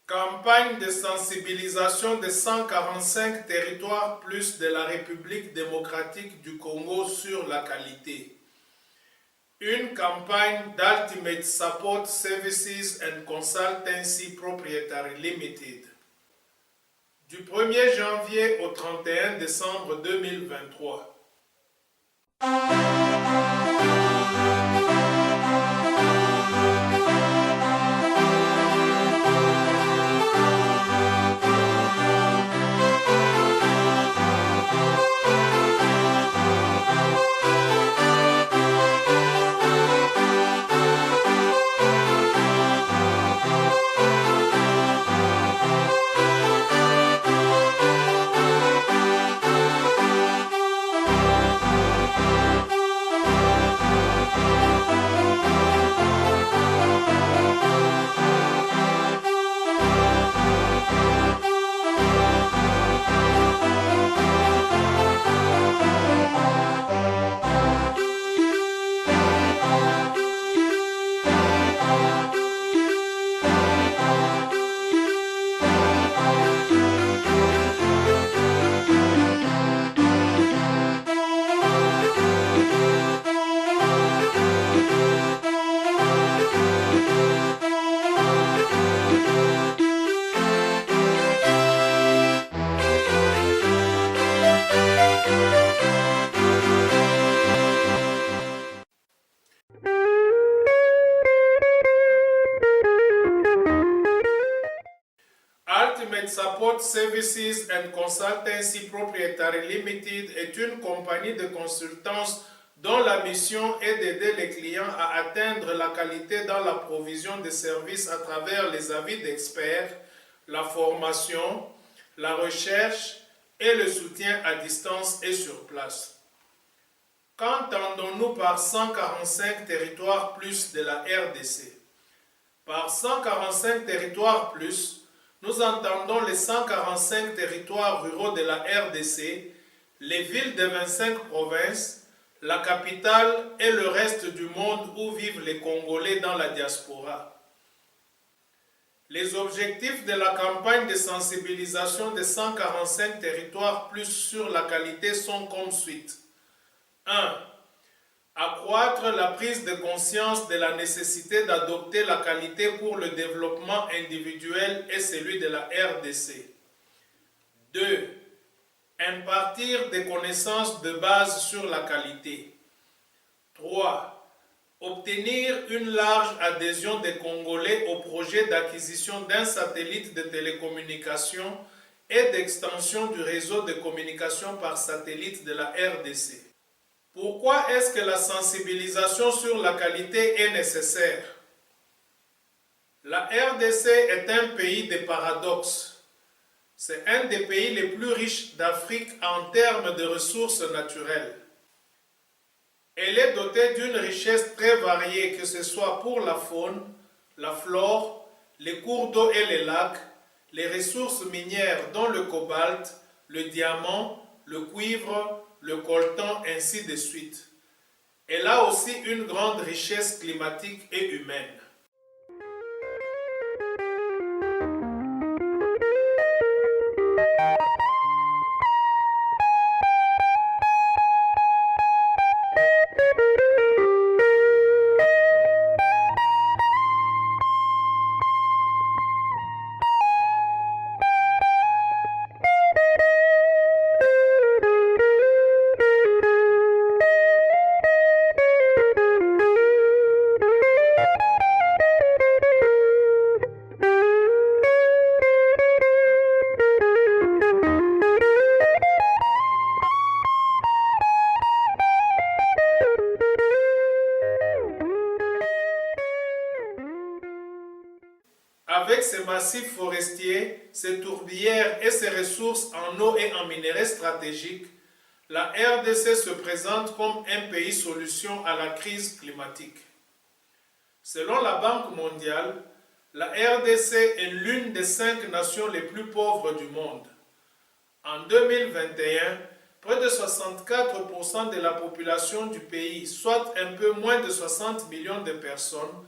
Campagne de sensibilisation des 145 territoires plus de la République démocratique du Congo sur la qualité. Une campagne d'Ultimate Support Services and Consultancy Proprietary Limited. Du 1er janvier au 31 décembre 2023. Ultimate Support Services and Consultancy Proprietary Limited est une compagnie de consultance dont la mission est d'aider les clients à atteindre la qualité dans la provision de services à travers les avis d'experts, la formation, la recherche et le soutien à distance et sur place. Qu'entendons-nous par 145 territoires plus de la RDC? Par 145 territoires plus, nous entendons les 145 territoires ruraux de la RDC, les villes de 25 provinces, la capitale et le reste du monde où vivent les Congolais dans la diaspora. Les objectifs de la campagne de sensibilisation des 145 territoires plus sur la qualité sont comme suit. 1. Accroître la prise de conscience de la nécessité d'adopter la qualité pour le développement individuel et celui de la RDC. 2. Impartir des connaissances de base sur la qualité. 3. Obtenir une large adhésion des Congolais au projet d'acquisition d'un satellite de télécommunication et d'extension du réseau de communication par satellite de la RDC. Pourquoi est-ce que la sensibilisation sur la qualité est nécessaire? La RDC est un pays de paradoxes. C'est un des pays les plus riches d'Afrique en termes de ressources naturelles. Elle est dotée d'une richesse très variée, que ce soit pour la faune, la flore, les cours d'eau et les lacs, les ressources minières dont le cobalt, le diamant, le cuivre, le coltan, ainsi de suite. Elle a aussi une grande richesse climatique et humaine. Avec ses massifs forestiers, ses tourbières et ses ressources en eau et en minerais stratégiques, la RDC se présente comme un pays solution à la crise climatique. Selon la Banque mondiale, la RDC est l'une des 5 nations les plus pauvres du monde. En 2021, près de 64% de la population du pays, soit un peu moins de 60 millions de personnes,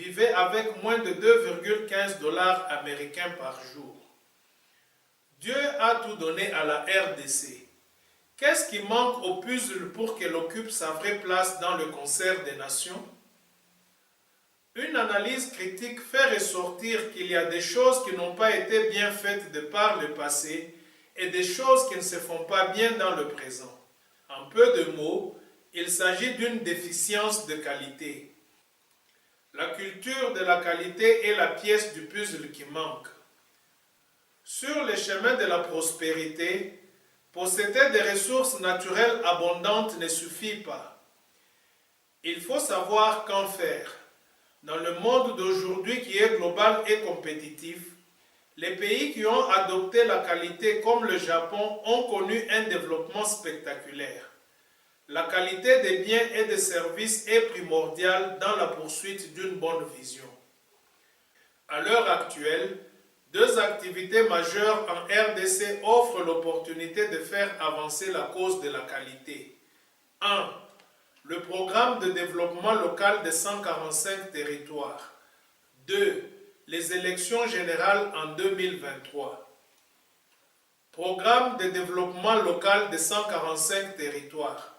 vivaient avec moins de 2,15 dollars américains par jour. Dieu a tout donné à la RDC. Qu'est-ce qui manque au puzzle pour qu'elle occupe sa vraie place dans le concert des nations? Une analyse critique fait ressortir qu'il y a des choses qui n'ont pas été bien faites de par le passé et des choses qui ne se font pas bien dans le présent. En peu de mots, il s'agit d'une déficience de qualité. La culture de la qualité est la pièce du puzzle qui manque. Sur les chemins de la prospérité, posséder des ressources naturelles abondantes ne suffit pas. Il faut savoir qu'en faire. Dans le monde d'aujourd'hui qui est global et compétitif, les pays qui ont adopté la qualité comme le Japon ont connu un développement spectaculaire. La qualité des biens et des services est primordiale dans la poursuite d'une bonne vision. À l'heure actuelle, deux activités majeures en RDC offrent l'opportunité de faire avancer la cause de la qualité. 1. Le programme de développement local de 145 territoires. 2. Les élections générales en 2023. Programme de développement local de 145 territoires.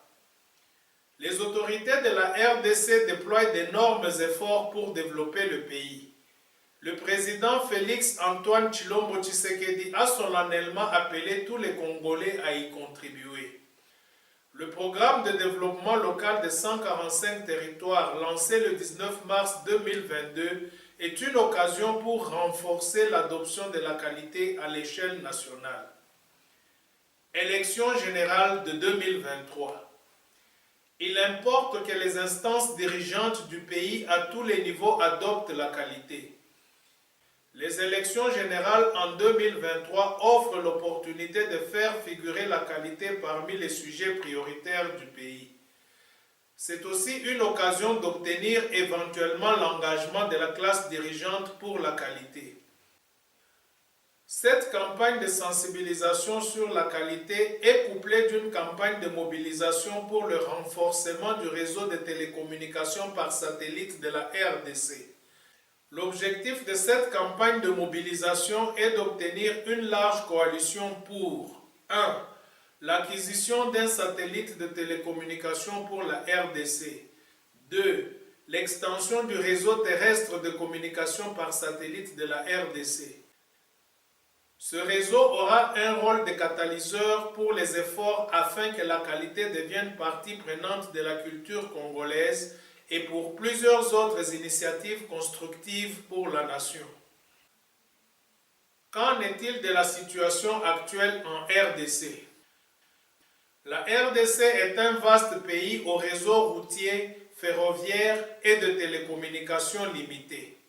Les autorités de la RDC déploient d'énormes efforts pour développer le pays. Le président Félix Antoine Tshilombo Tshisekedi a solennellement appelé tous les Congolais à y contribuer. Le programme de développement local de 145 territoires lancé le 19 mars 2022 est une occasion pour renforcer l'adoption de la qualité à l'échelle nationale. Élections générales de 2023. Il importe que les instances dirigeantes du pays à tous les niveaux adoptent la qualité. Les élections générales en 2023 offrent l'opportunité de faire figurer la qualité parmi les sujets prioritaires du pays. C'est aussi une occasion d'obtenir éventuellement l'engagement de la classe dirigeante pour la qualité. Cette campagne de sensibilisation sur la qualité est couplée d'une campagne de mobilisation pour le renforcement du réseau de télécommunications par satellite de la RDC. L'objectif de cette campagne de mobilisation est d'obtenir une large coalition pour 1. L'acquisition d'un satellite de télécommunications pour la RDC. 2. L'extension du réseau terrestre de communication par satellite de la RDC. Ce réseau aura un rôle de catalyseur pour les efforts afin que la qualité devienne partie prenante de la culture congolaise et pour plusieurs autres initiatives constructives pour la nation. Qu'en est-il de la situation actuelle en RDC? La RDC est un vaste pays au réseau routier, ferroviaire et de télécommunications limité.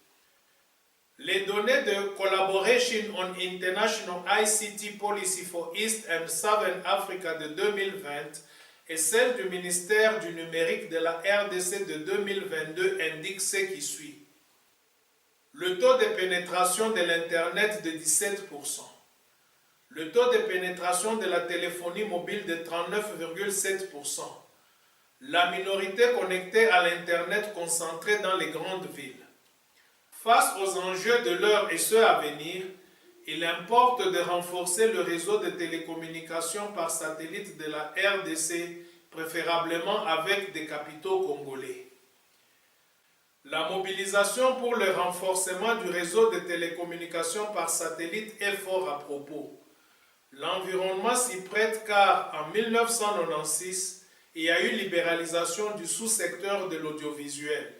Les données de Collaboration on International ICT Policy for East and Southern Africa de 2020 et celles du ministère du numérique de la RDC de 2022 indiquent ce qui suit. Le taux de pénétration de l'Internet de 17%. Le taux de pénétration de la téléphonie mobile de 39,7%. La minorité connectée à l'Internet concentrée dans les grandes villes. Face aux enjeux de l'heure et ceux à venir, il importe de renforcer le réseau de télécommunications par satellite de la RDC, préférablement avec des capitaux congolais. La mobilisation pour le renforcement du réseau de télécommunications par satellite est fort à propos. L'environnement s'y prête car en 1996, il y a eu libéralisation du sous-secteur de l'audiovisuel.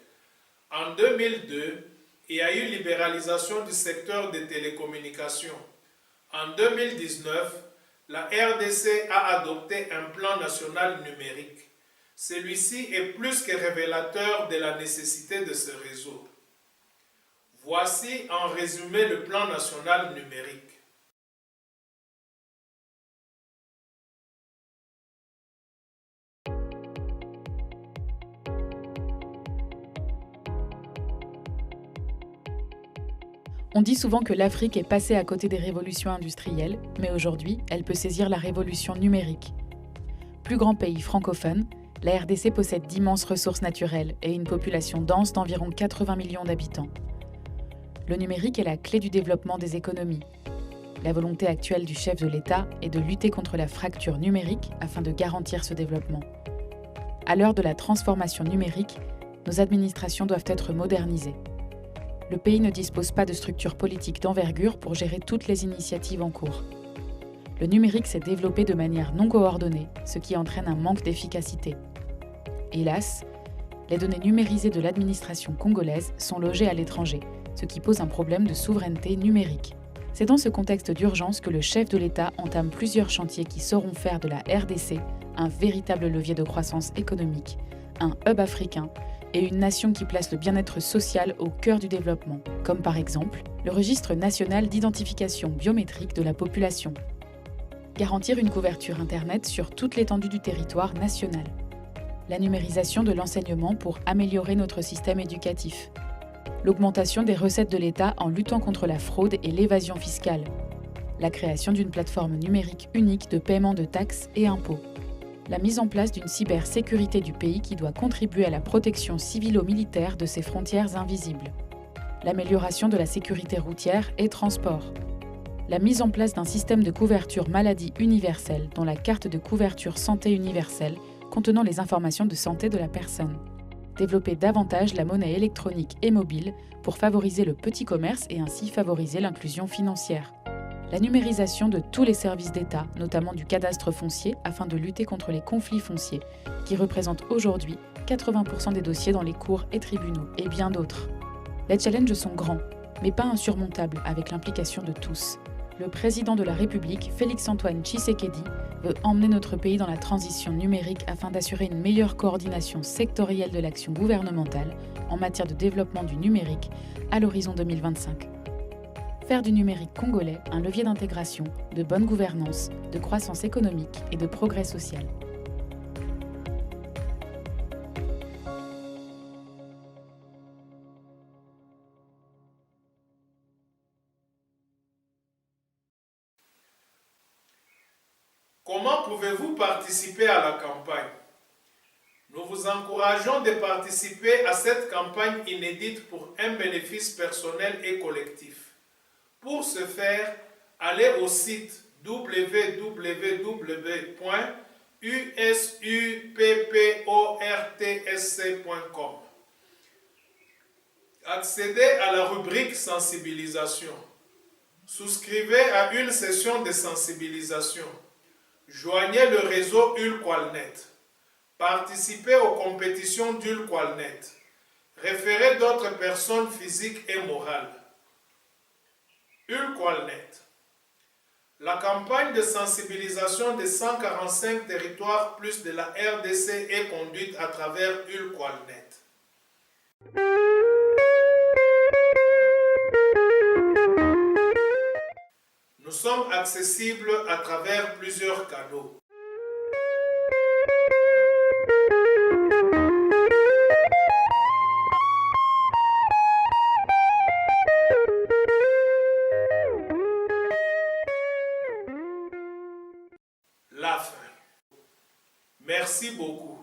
En 2002, il y a eu libéralisation du secteur des télécommunications. En 2019, la RDC a adopté un plan national numérique. Celui-ci est plus que révélateur de la nécessité de ce réseau. Voici en résumé le plan national numérique. On dit souvent que l'Afrique est passée à côté des révolutions industrielles, mais aujourd'hui, elle peut saisir la révolution numérique. Plus grand pays francophone, La RDC possède d'immenses ressources naturelles et une population dense d'environ 80 millions d'habitants. Le numérique est la clé du développement des économies. La volonté actuelle du chef de l'État est de lutter contre la fracture numérique afin de garantir ce développement. À l'heure de la transformation numérique, nos administrations doivent être modernisées. Le pays ne dispose pas de structure politique d'envergure pour gérer toutes les initiatives en cours. Le numérique s'est développé de manière non coordonnée, ce qui entraîne un manque d'efficacité. Hélas, les données numérisées de l'administration congolaise sont logées à l'étranger, ce qui pose un problème de souveraineté numérique. C'est dans ce contexte d'urgence que le chef de l'État entame plusieurs chantiers qui sauront faire de la RDC un véritable levier de croissance économique, un hub africain et une nation qui place le bien-être social au cœur du développement, comme par exemple le registre national d'identification biométrique de la population. Garantir une couverture Internet sur toute l'étendue du territoire national. La numérisation de l'enseignement pour améliorer notre système éducatif. L'augmentation des recettes de l'État en luttant contre la fraude et l'évasion fiscale. La création d'une plateforme numérique unique de paiement de taxes et impôts. La mise en place d'une cybersécurité du pays qui doit contribuer à la protection civilo-militaire de ses frontières invisibles. L'amélioration de la sécurité routière et transport. La mise en place d'un système de couverture maladie universelle dont la carte de couverture santé universelle contenant les informations de santé de la personne. Développer davantage la monnaie électronique et mobile pour favoriser le petit commerce et ainsi favoriser l'inclusion financière. La numérisation de tous les services d'État, notamment du cadastre foncier, afin de lutter contre les conflits fonciers, qui représentent aujourd'hui 80% des dossiers dans les cours et tribunaux, et bien d'autres. Les challenges sont grands, mais pas insurmontables avec l'implication de tous. Le président de la République, Félix-Antoine Tshisekedi, veut emmener notre pays dans la transition numérique afin d'assurer une meilleure coordination sectorielle de l'action gouvernementale en matière de développement du numérique à l'horizon 2025. Faire du numérique congolais un levier d'intégration, de bonne gouvernance, de croissance économique et de progrès social. Comment pouvez-vous participer à la campagne? Nous vous encourageons de participer à cette campagne inédite pour un bénéfice personnel et collectif. Pour ce faire, allez au site www.usupportsc.com. Accédez à la rubrique sensibilisation. Souscrivez à une session de sensibilisation. Joignez le réseau Ulqualnet. Participez aux compétitions d'Ulqualnet. Référez d'autres personnes physiques et morales. Ulqualnet. La campagne de sensibilisation des 145 territoires plus de la RDC est conduite à travers Ulqualnet. Nous sommes accessibles à travers plusieurs canaux. La fin. Merci beaucoup.